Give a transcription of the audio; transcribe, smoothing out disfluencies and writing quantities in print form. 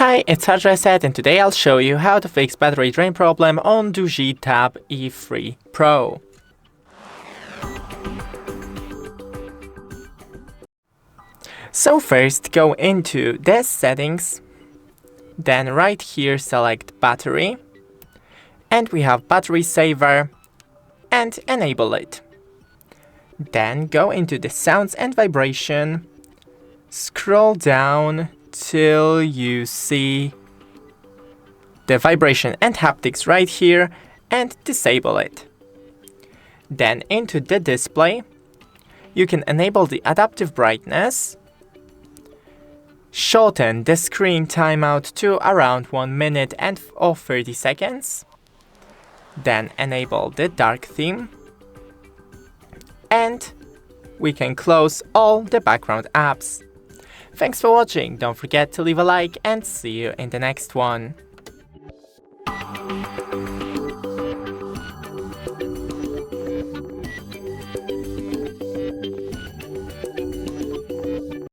Hi, it's HardReset, and today I'll show you how to fix battery drain problem on DOOGEE Tab E3 Pro. So first go into the settings, then right here select battery, and we have battery saver, and enable it. Then go into the sounds and vibration, scroll down till you see the vibration and haptics right here and disable it. Then into the display, you can enable the adaptive brightness, shorten the screen timeout to around 1 minute and or 30 seconds, then enable the dark theme, and we can close all the background apps. Thanks for watching, don't forget to leave a like and see you in the next one.